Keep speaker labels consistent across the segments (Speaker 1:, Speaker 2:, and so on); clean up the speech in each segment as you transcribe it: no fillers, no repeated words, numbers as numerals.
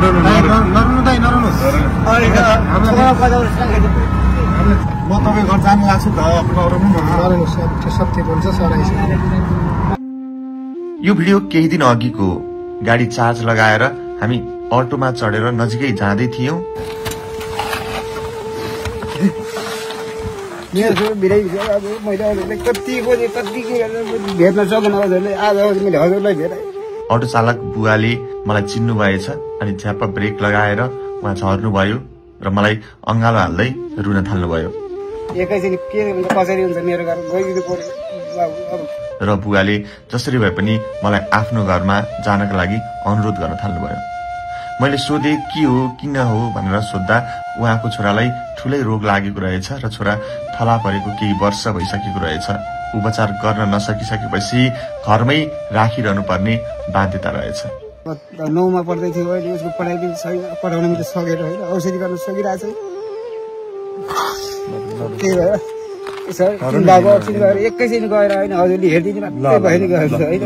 Speaker 1: म तपाईँ घर जानु लाग्छु त
Speaker 2: यो भिडियो केही दिन अघिको गाडी चार्ज लगाएर हामी अटोमा चढेर नजिकै जाँदै थियौं। अटो चालक बुवाले मलाई चिन्नु भएछ अनि झ्याप्प ब्रेक लगाएर उहाँ झर्नुभयो र मलाई अंगालो हाल्दै रुन थाल्नुभयो। र बुवाले जसरी भए पनि मलाई आफ्नो घरमा जानका लागि अनुरोध गर्न थाल्नुभयो। मैले सोधे के हो किन हो भनेर सोध्दा उहाँको छोरालाई ठूलै रोग लागेको रहेछ र छोरा थला परेको केही वर्ष भइसकेको रहेछ। उपचार गर्न नसकिसकेपछि घरमै राखिरहनु पर्ने बाध्यता रहेछ।
Speaker 3: 9मा पढ्दै थियो, अहिले उसको पढाइ पनि छैन, पढाउन पनि सकेर होइन, औषधि गर्न सकिरहेछ। के भयो एकैछिन गएर होइन हजुरले हेरिदिनु मात्रै भएर गएको होइन।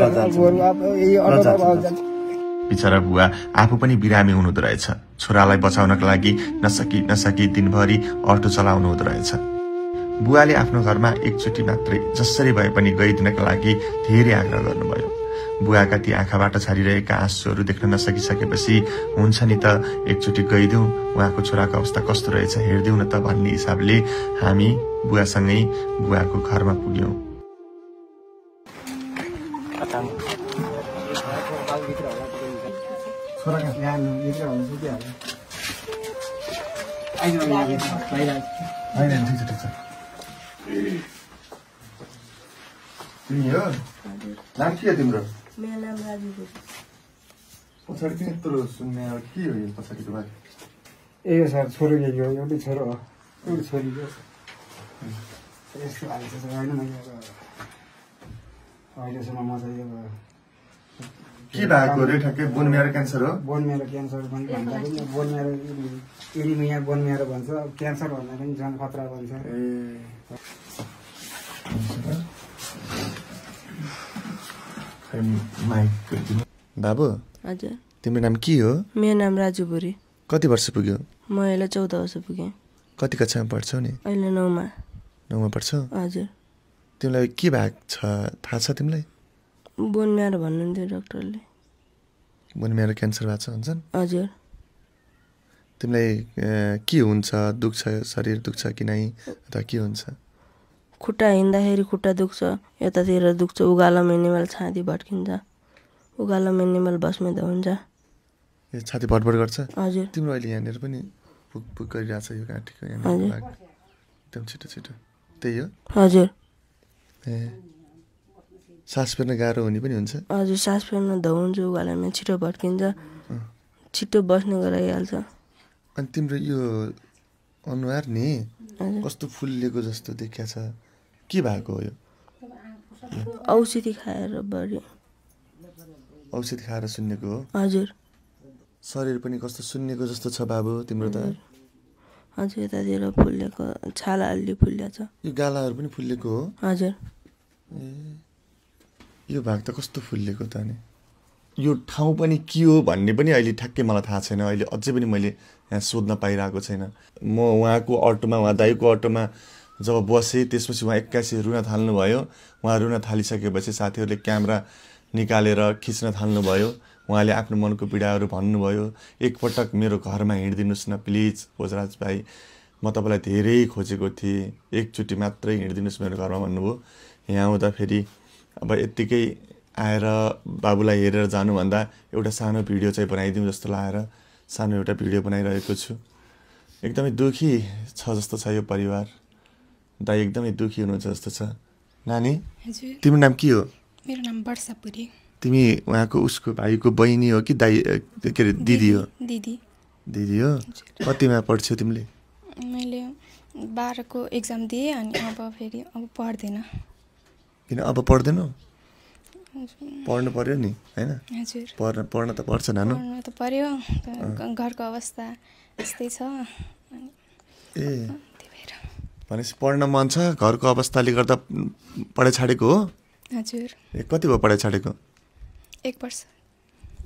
Speaker 2: बिचरा बुवा आफू पनि बिरामी हुनुहुँदो रहेछ। छोरालाई बचाउनका लागि नसकी दिनभरि अटो चलाउनु हुँदो रहेछ। बुवाले आफ्नो घरमा एकचोटि मात्रै जसरी भए पनि गइदिनका लागि धेरै आग्रह गर्नुभयो। बुवाका ती आँखाबाट छरिरहेका आँसुहरू देख्न नसकिसकेपछि हुन्छ नि त एकचोटि गइदिउँ, उहाँको छोराको अवस्था कस्तो रहेछ हेरिदिउँ न त भन्ने हिसाबले हामी बुवासँगै बुवाको घरमा पुग्यौं।
Speaker 1: नाम के हो तिम्रो?
Speaker 4: मेरो नाम राजु हो।
Speaker 1: पछाडि किन यत्रो सुन्ने के हो यो पछाडिको बारे?
Speaker 3: ए सर छोरो यही हो, एउटै छोरो हो, एउटै छोरी हो। यस्तो हालेको छ होइन, मैले अहिलेसम्म म चाहिँ अब
Speaker 1: के भएको रे ठ्याक्कै? बोन मेरो क्यान्सर हो?
Speaker 3: बोन मेरो क्यान्सर पनि भन्दा पनि bone marrow anaemia bone marrow भन्छ, क्यान्सर भन्दा पनि झन् खतरा भन्छ।
Speaker 2: बाबु
Speaker 4: हजुर,
Speaker 2: तिम्रो नाम के हो?
Speaker 4: मेरो नाम राजु बुरी।
Speaker 2: कति वर्ष पुग्यो?
Speaker 4: म अहिले 14 वर्ष पुगेँ।
Speaker 2: कति कक्षामा पढ्छौ नि?
Speaker 4: अहिले 9मा।
Speaker 2: 9मा पढ्छौ?
Speaker 4: हजुर।
Speaker 2: तिमीलाई के भएको छ थाहा छ तिमीलाई?
Speaker 4: बोन मेरो भन्नुहुन्थ्यो डाक्टरले।
Speaker 2: बोन मेरो क्यान्सर भएको छ भन्छन्?
Speaker 4: हजुर।
Speaker 2: तिमीलाई के हुन्छ? दुख्छ शरीर दुख्छ कि नै अथवा के हुन्छ?
Speaker 4: खुट्टा हिँड्दाखेरि खुट्टा दुख्छ, यतातिर दुख्छ, उकालो मेनिमल छाती भड्किन्छ, उकालो मेनिमल बस्मेद हुन्छ।
Speaker 2: ए छाती भडभड गर्छ?
Speaker 4: हजुर।
Speaker 2: तिम्रो अहिले यहाँनिर पनि पुक गरिरहेछ यो घाँटीको यहाँनिर एकदम छिटो छिटो त्यही हो?
Speaker 4: हजुर।
Speaker 2: ए सास फेर्न गाह्रो हुने पनि हुन्छ?
Speaker 4: हजुर, सास फेर्न धौन्छ, उकालोमा छिटो भड्किन्छ, छिटो बस्ने गराइहाल्छ।
Speaker 2: अनि तिम्रो यो अनुहार नि कस्तो फुल्लेको जस्तो देखिया छ, के भएको हो यो?
Speaker 4: औषधि खाएर बढी।
Speaker 2: औषधि खाएर सुन्नेको हो?
Speaker 4: हजुर।
Speaker 2: शरीर पनि कस्तो सुन्नेको जस्तो छ बाबु तिम्रो त?
Speaker 4: हजुर, यतातिर फुल्लेको, छाला अलि फुल्ल्या छ।
Speaker 2: यो गालाहरू पनि फुल्लेको हो?
Speaker 4: हजुर।
Speaker 2: ए यो भाग त कस्तो फुल्लेको त नि? यो ठाउँ पनि के हो भन्ने पनि अहिले ठ्याक्कै मलाई थाहा छैन। अहिले अझै पनि मैले यहाँ सोध्न पाइरहेको छैन। म उहाँको अटोमा, उहाँ दाइको अटोमा जब बसेँ त्यसपछि उहाँ एक्कासी रुन थाल्नुभयो। उहाँ रुन थालिसकेपछि साथीहरूले क्यामेरा निकालेर खिच्न थाल्नुभयो। उहाँले आफ्नो मनको पीडाहरू भन्नुभयो। एकपटक मेरो घरमा हिँडिदिनुहोस् न प्लिज भोजराज भाइ, म तपाईँलाई धेरै खोजेको थिएँ, एकचोटि मात्रै हिँडिदिनुहोस् मेरो घरमा भन्नुभयो। यहाँ आउँदाखेरि अब यत्तिकै आएर बाबुलाई हेरेर जानुभन्दा एउटा सानो भिडियो चाहिँ बनाइदिउँ जस्तो लागेर सानो एउटा भिडियो बनाइरहेको छु। एकदमै दुखी छ जस्तो छ यो परिवार। दाइ एकदमै दुखी हुनुहुन्छ जस्तो छ। नानी तिम्रो नाम के हो?
Speaker 5: मेरो नाम वर्षा पुरी।
Speaker 2: तिमी उहाँको उसको भाइको बहिनी हो कि दाइ के अरे दिदी हो? दिदी हो। कतिमा पढ्छौ तिमीले?
Speaker 5: मैले 12 को एक्जाम दिएँ अनि अब फेरि अब पढ्दैन।
Speaker 2: किन अब पढ्दैनौ? पढ्नु पर्यो नि हैन?
Speaker 5: हजुर।
Speaker 2: पढ्न त पर्छ नानु।
Speaker 5: पढ्नु त पर्यो, घरको अवस्था यस्तै छ।
Speaker 2: ए भनेपछि पढ्न मन छ, घरको अवस्थाले गर्दा पढाइ छाडेको हो?
Speaker 5: हजुर।
Speaker 2: ए कति भयो पढाइ छाडेको?
Speaker 5: 1 वर्ष।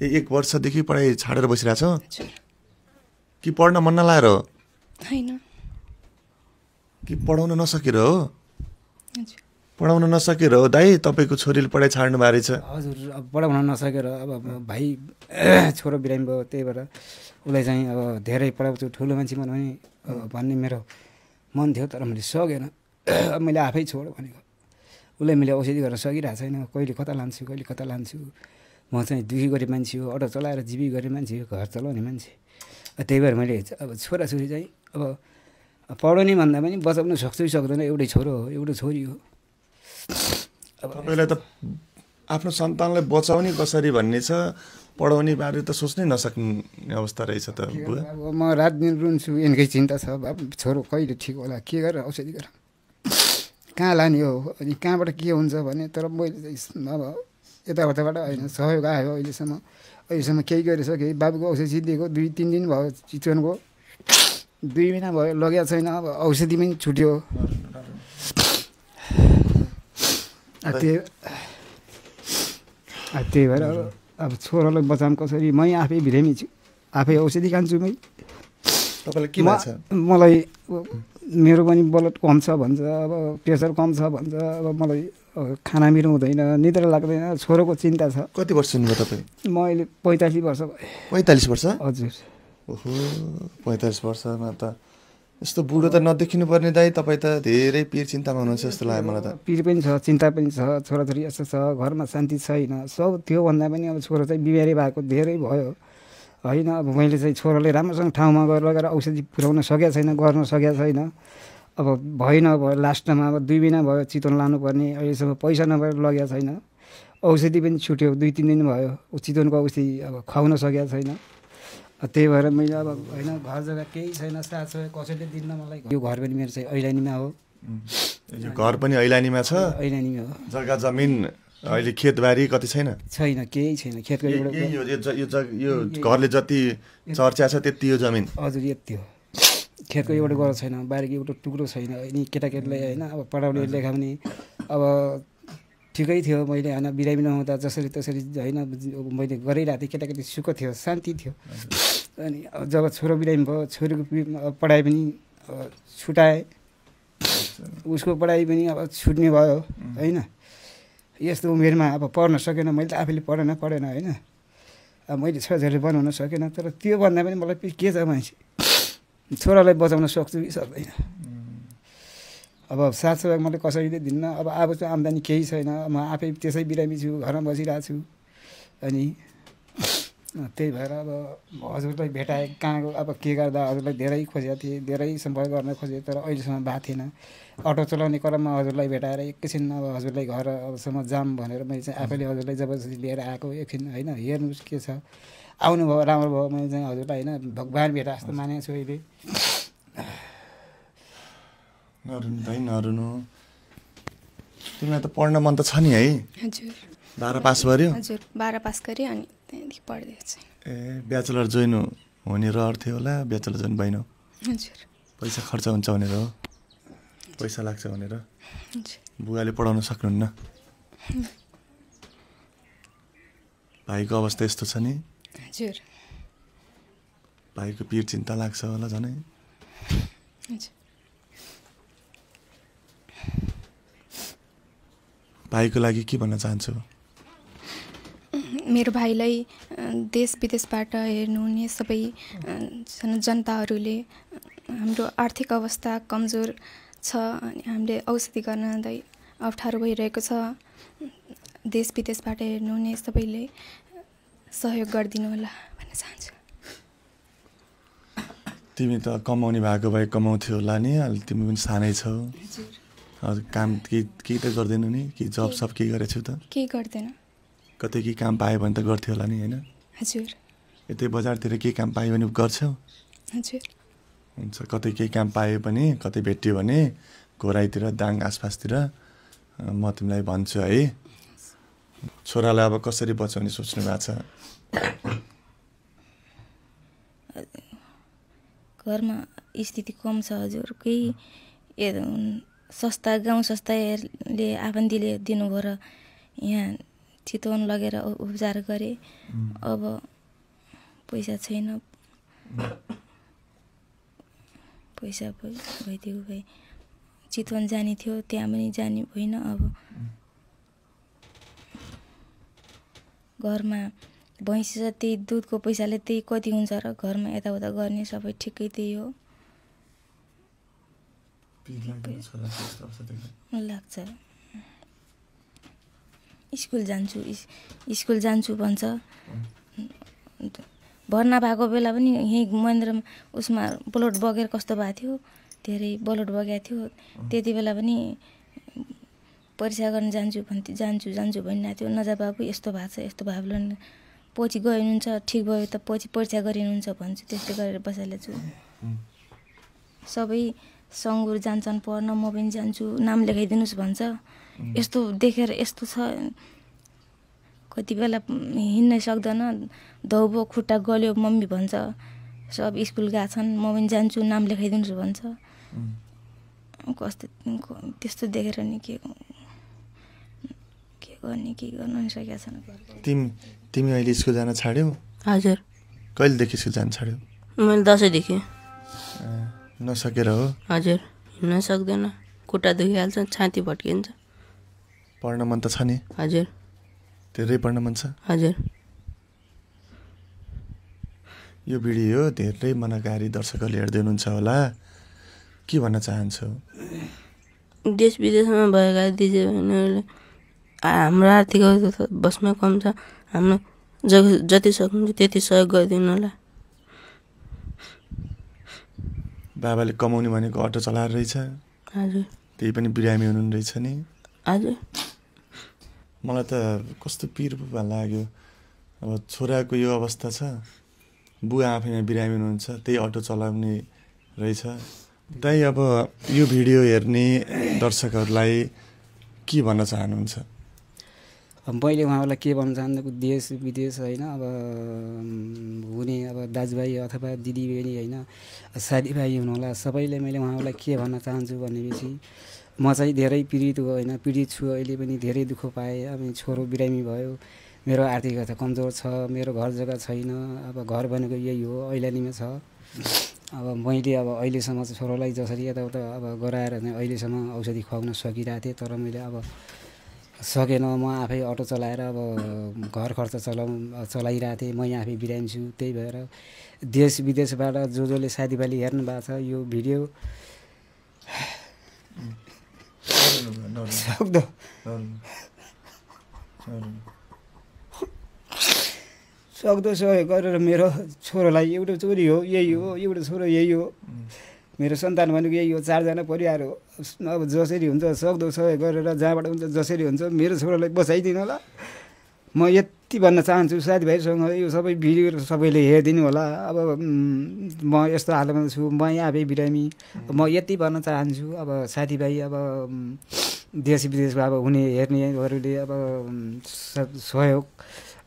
Speaker 2: ए 1 वर्षदेखि पढाइ छाडेर बसिरहेछौ?
Speaker 5: हजुर।
Speaker 2: कि पढ्न मन नलाएर हो
Speaker 5: होइन
Speaker 2: कि पढाउन नसकेर हो
Speaker 5: हजुर
Speaker 2: पढाउन नसकेर हो दाइ तपाईँको छोरीले पढाइ छाड्नु भएको रहेछ
Speaker 6: हजुर अब पढाउन नसकेर अब भाइ छोरो बिरामी भयो त्यही भएर उसलाई चाहिँ अब धेरै पढाउँछु ठुलो मान्छे बनाउने भन्ने मेरो मन थियो तर मैले सकेन मैले आफै छोड भनेको उसलाई मैले औषधि गर्न सकिरहेको छैन कहिले कता लान्छु कहिले कता लान्छु म चाहिँ दुखी गरिब मान्छे हो अटो चलाएर जीवी गर्ने मान्छे हो घर चलाउने मान्छे त्यही भएर मैले अब छोराछोरी चाहिँ अब पढाउने भन्दा पनि बचाउन सक्छु कि सक्दैन एउटै छोरो हो एउटै छोरी हो
Speaker 2: तपाईँलाई त आफ्नो सन्तानलाई बचाउने कसरी भन्ने छ पढाउने बारे त सोच्नै नसक्ने अवस्था रहेछ त बुवा
Speaker 6: अब म रात दिन रुन्छु यिनकै चिन्ता छ अब छोरो कहिले ठिक होला के गरेर औषधि गरेर कहाँ लाने हो अनि कहाँबाट के हुन्छ भने तर मैले अब यताउताबाट होइन सहयोग आयो अहिलेसम्म केही गरिसकेँ बाबुको औषधि दिएको 2-3 दिन भयो चितवनको 2 महिना भयो लगेको छैन अब औषधि पनि छुट्यो त्यही भएर अब छोरालाई बचाउनु कसरी मै आफै बिरामी छु आफै औषधि खान्छु मै
Speaker 2: तपाईँलाई के भएको छ
Speaker 6: मलाई मेरो पनि ब्लड कम छ भन्छ अब प्रेसर कम छ भन्छ अब मलाई खाना मिरो हुँदैन निद्रा लाग्दैन छोरोको चिन्ता छ
Speaker 2: कति वर्ष हुनुभयो तपाईँ
Speaker 6: म अहिले 45 वर्ष भयो
Speaker 2: 45 वर्ष
Speaker 6: हजुर
Speaker 2: ओहो 45 वर्षमा त यस्तो बुढो त नदेखिनु पर्ने दाइ तपाईँ त धेरै पिर चिन्तामा हुनुहुन्छ जस्तो लाग्यो मलाई त
Speaker 6: पिर पनि छ चिन्ता पनि छ छोराछोरी यस्तो छ घरमा शान्ति छैन सब त्यो भन्दा पनि अब छोरो चाहिँ बिमारी भएको धेरै भयो होइन अब मैले चाहिँ छोराले राम्रोसँग ठाउँमा गएर लगेर औषधि पुर्याउन सकेको छैन गर्न सकेको छैन अब भएन अब लास्टमा अब 2 महिना भयो चितवन लानुपर्ने अहिलेसम्म पैसा नभएर लगेको छैन औषधि पनि छुट्यो 2-3 दिन भयो चितवनको औषधि अब खुवाउन सकेको छैन त्यही भएर मैले अब होइन घर जग्गा केही छैन साथ कसैले दिन्न मलाई यो घर पनि मेरो चाहिँ ऐलानीमा हो
Speaker 2: यो घर पनि ऐलानीमा छ
Speaker 6: ऐलानीमा हो
Speaker 2: जग्गा जमिन अहिले खेतबारी कति छैन
Speaker 6: छैन केही छैन खेतको
Speaker 2: यो घरले जति चर्चा छ त्यति यो जमिन
Speaker 6: हजुर यति हो खेतको एउटा गर छैन बारीको एउटा टुक्रो छैन अनि केटाकेटीलाई होइन अब पढाउने लेखाउने अब ठिकै थियो मैले होइन बिरामी नहुँदा जसरी तसरी होइन मैले गरिरहेको थिएँ केटाकेटी सुख थियो शान्ति थियो अनि जब छोरो बिरामी भयो छोरीको पढाइ पनि छुटाएँ उसको पढाइ पनि अब छुट्ने भयो होइन यस्तो उमेरमा अब पढ्न सकेन मैले त आफैले पढेन होइन अब मैले छोराछोरी बनाउन सकेन तर त्यो भन्दा पनि मलाई के छ मान्छे छोरालाई बचाउन सक्छु कि सक्दैन अब साथसाथ मैले कसैले दिन्न अब चाहिँ आम्दानी केही छैन म आफै त्यसै बिरामी छु घरमा बसिरहेको छु अनि त्यही भएर अब हजुरलाई भेटाएँ कहाँ अब के गर्दा हजुरलाई धेरै खोजेको थिएँ धेरै सम्पर्क गर्न खोजेँ तर अहिलेसम्म भएको थिएन अटो चलाउने क्रममा हजुरलाई भेटाएर एकैछिन अब हजुरलाई घर अबसम्म जाम भनेर मैले चाहिँ आफैले हजुरलाई जबरजस्ती लिएर आएको एकछिन होइन हेर्नुहोस् के छ आउनुभयो राम्रो भयो मैले चाहिँ हजुरलाई होइन भगवान् भेटा जस्तो मानेको छु अहिले
Speaker 2: नरुनु दाइ नरुनु तिमीलाई त पढ्न मन त छ नि है
Speaker 5: हजुर
Speaker 2: 12 पास गर्यो
Speaker 5: हजुर 12 पास गरेँ अनि त्यहाँदेखि पढ्दै छु
Speaker 2: ए ब्याचलर जोइन हुने रहर थियो होला ब्याचलर जोइन भएन
Speaker 5: हजुर
Speaker 2: पैसा खर्च हुन्छ भनेर हो पैसा लाग्छ भनेर
Speaker 5: हजुर
Speaker 2: बुवाले पढाउन सक्नुहुन्न भाइको अवस्था यस्तो छ नि
Speaker 5: हजुर
Speaker 2: भाइको पिर चिन्ता लाग्छ होला झनै
Speaker 5: हजुर
Speaker 2: भाइको लागि के भन्न चाहन्छु
Speaker 5: मेरो भाइलाई देश विदेशबाट हेर्नुहुने सबै जनताहरूले हाम्रो आर्थिक अवस्था कमजोर छ अनि हामीले औषधि गर्न अप्ठ्यारो भइरहेको छ देश विदेशबाट हेर्नुहुने सबैले सहयोग गरिदिनु होला भन्न चाहन्छु
Speaker 2: तिमी त कमाउने भएको भए कमाउँथ्यौ होला नि अहिले तिमी पनि सानै छौ हजुर काम केही त गर्दैन नि कि जब सब केही गरेको छौ त
Speaker 5: केही गर्दैन
Speaker 2: कतै केही काम पायो भने त गर्थ्यौ होला नि होइन
Speaker 5: हजुर
Speaker 2: यतै बजारतिर केही काम पायो भने गर्छौ
Speaker 5: हजुर
Speaker 2: हुन्छ कतै केही काम पायो भने कतै भेट्यो भने घोराइतिर दाङ आसपासतिर म तिमीलाई भन्छु है छोरालाई अब कसरी बचाउने सोच्नु भएको छ
Speaker 4: घरमा स्थिति कम छ हजुर केही संस्था गाउँ संस्थाले आफन्तीले दिनुभयो र यहाँ चितवन लगेर उपचार गरेँ अब पैसा छैन
Speaker 5: पैसा भइदिएको भए चितवन जाने थियो, त्यहाँ पनि जाने होइन। अब घरमा भैँसी छ, त्यही दुधको पैसाले त्यही कति हुन्छ र घरमा यताउता गर्ने सबै ठिकै त्यही हो। लाग्छ। स्कुल जान्छु भन्छ। भर्ना भएको बेला पनि यहीँ महेन्द्रमा उसमा ब्लड बगेर कस्तो भएको थियो, धेरै ब्लड बगेको थियो। त्यति बेला पनि परीक्षा गर्न जान्छु भनिरहेको थियो। नजा बाबु यस्तो भएको छ, यस्तो भयो पछि गइनुहुन्छ, ठिक भयो त पछि परीक्षा गरिनुहुन्छ भन्छु। त्यस्तै गरेर बसाइले छु। सबै सङ्गुर जान्छन् पढ्न, म पनि जान्छु, नाम लेखाइदिनुहोस् भन्छ। यस्तो देखेर यस्तो छ, कति बेला हिँड्नै सक्दैन, धौबो खुट्टा गल्यो मम्मी भन्छ। सब स्कुल गएको छन्, म पनि जान्छु, नाम लेखाइदिनुहोस् भन्छ। कस्तो त्यस्तो देखेर नि के गर्ने के गर्न सकेका छैन।
Speaker 2: तिमी अहिले स्कुल जान छाड्यौ?
Speaker 4: हजुर।
Speaker 2: कहिलेदेखि स्कुल जान छाड्यौ?
Speaker 4: मैले 10देखि।
Speaker 2: नसकेर हो?
Speaker 4: हजुर, हिँड्न सक्दैन, खुट्टा दुखिहाल्छ, छाती भट्किन्छ।
Speaker 2: पढ्न मन त छ नि?
Speaker 4: हजुर।
Speaker 2: धेरै पढ्न मन छ?
Speaker 4: हजुर।
Speaker 2: यो भिडियो धेरै मनकारी दर्शकहरूले हेर्दै हुनुहुन्छ होला, के भन्न चाहन्छौ?
Speaker 4: देश विदेशमा भएका दिदीबहिनीहरूले हाम्रो आर्थिक अवस्था बस्न कम छ, हाम्रो जति सक्नुहुन्छ त्यति सहयोग गरिदिनु होला।
Speaker 2: बाबाले कमाउने भनेको अटो चलाएर रहेछ?
Speaker 4: हजुर।
Speaker 2: त्यही पनि बिरामी हुनु रहेछ नि?
Speaker 4: हजुर।
Speaker 2: मलाई त कस्तो पिर लाग्यो। अब छोराको यो अवस्था छ, बुवा आफैमा बिरामी हुनुहुन्छ, त्यही अटो चलाउने रहेछ। त्यही अब यो भिडियो हेर्ने दर्शकहरूलाई के भन्न चाहनुहुन्छ?
Speaker 6: मैले उहाँहरूलाई के भन्न चाहन्छु, देश विदेश होइन, अब हुने अब दाजुभाइ अथवा दिदीबहिनी होइन, साथीभाइ हुनुहोला, सबैले मैले उहाँहरूलाई के भन्न चाहन्छु भनेपछि म चाहिँ धेरै पीडित होइन, पीडित छु। अहिले पनि धेरै दुःख पाएँ। अब छोरो बिरामी भयो, मेरो आर्थिक अवस्था कमजोर छ, मेरो घर जग्गा छैन। अब घर भनेको यही हो, ऐलानीमा छ। अब मैले अब अहिलेसम्म छोरोलाई जसरी यताउता अब गराएर चाहिँ अहिलेसम्म औषधि खुवाउन सकिरहेको थिएँ, तर मैले अब सकेन। म आफै अटो चलाएर अब घर खर्च चलाइरहेको थिएँ। म आफै बिरामी छु। त्यही भएर देश विदेशबाट जसले साथीभाइले हेर्नु भएको छ यो भिडियो, सक्दो सहयोग गरेर मेरो छोरोलाई, एउटा छोरी हो यही हो, एउटा छोरो यही हो, मेरो सन्तान भनेको यही हो, 4जना परिवार हो। अब जसरी हुन्छ सक्दो सहयोग गरेर जहाँबाट हुन्छ जसरी हुन्छ मेरो छोरालाई बचाइदिनु होला। म यति भन्न चाहन्छु साथीभाइसँग, यो सबै भिडियो सबैले हेरिदिनु होला। अब म यस्तो हालतमा छु, म आफै बिरामी। म यति भन्न चाहन्छु, अब साथीभाइ अब देश विदेशमा अब हुने हेर्नेहरूले अब सहयोग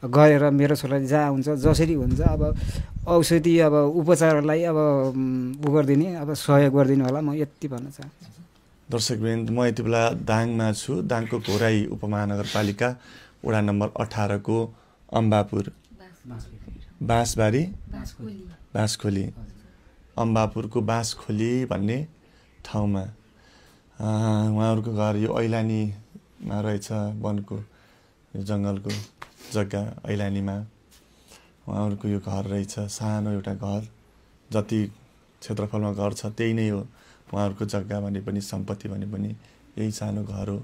Speaker 6: गरेर मेरो छोराले जहाँ हुन्छ जसरी हुन्छ अब औषधि अब उपचारलाई अब गरिदिने, अब सहयोग गरिदिनु होला। म यति भन्न चाहन्छु।
Speaker 2: दर्शकवृन्द, म यति बेला दाङमा छु। दाङको घोराई उपमहानगरपालिका वडा नम्बर 18 को अम्बापुर बाँसखोली अम्बापुरको बाँसखोली भन्ने ठाउँमा उहाँहरूको घर यो ऐलानीमा रहेछ। वनको यो जङ्गलको जग्गा ऐलानीमा उहाँहरूको यो घर रहेछ। सानो एउटा घर, जति क्षेत्रफलमा घर छ त्यही नै हो उहाँहरूको जग्गा भने पनि, सम्पत्ति भने पनि यही सानो घर हो,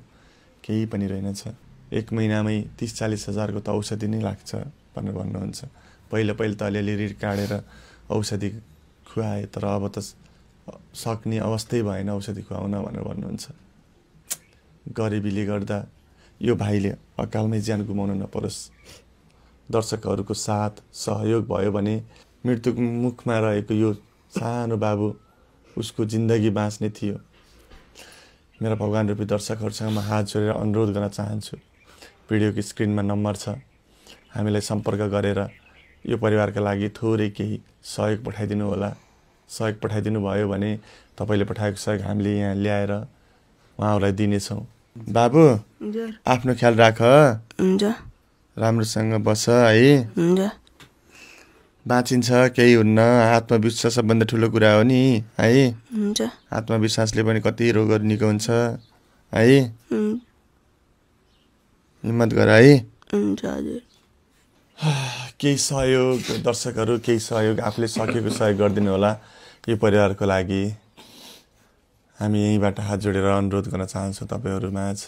Speaker 2: केही पनि रहेनछ। 1 महिनामै 30-40 हजारको त औषधि नै लाग्छ भनेर भन्नुहुन्छ। पहिला त अलिअलि ऋण काटेर औषधि खुवाए, तर अब त सक्ने अवस्थै भएन औषधि खुवाउन भनेर भन्नुहुन्छ। गरिबीले गर्दा यो भाइले अकालमै ज्यान गुमाउन नपरोस्। दर्शकहरूको साथ सहयोग भयो भने मृत्युको मुखमा रहेको यो सानो बाबु उसको जिन्दगी बाँच्ने थियो। मेरा भगवान रूपी दर्शकहरूसँग म हात जोडेर अनुरोध गर्न चाहन्छु, भिडियोको स्क्रिनमा नम्बर छ, हामीलाई सम्पर्क गरेर यो परिवारका लागि थोरै केही सहयोग पठाइदिनु होला। सहयोग पठाइदिनु भयो भने तपाईँले पठाएको सहयोग हामीले यहाँ ल्याएर उहाँहरूलाई दिनेछौँ। बाबु आफ्नो ख्याल राख,
Speaker 4: हुन्छ,
Speaker 2: राम्रोसँग बस है।
Speaker 4: हुन्छ।
Speaker 2: बाँचिन्छ, केही हुन्न। आत्मविश्वास सबभन्दा ठुलो कुरा हो नि है।
Speaker 4: हुन्छ
Speaker 2: आत्मविश्वासले पनि कति रोगहरू निको हुन्छ है। हिम्मत गर है।
Speaker 4: हुन्छ हजुर।
Speaker 2: केही सहयोग दर्शकहरू, केही सहयोग आफूले सकेको सहयोग गरिदिनु होला यो परिवारको लागि। हामी यहीँबाट हात जोडेर अनुरोध गर्न चाहन्छौँ तपाईँहरू माझ।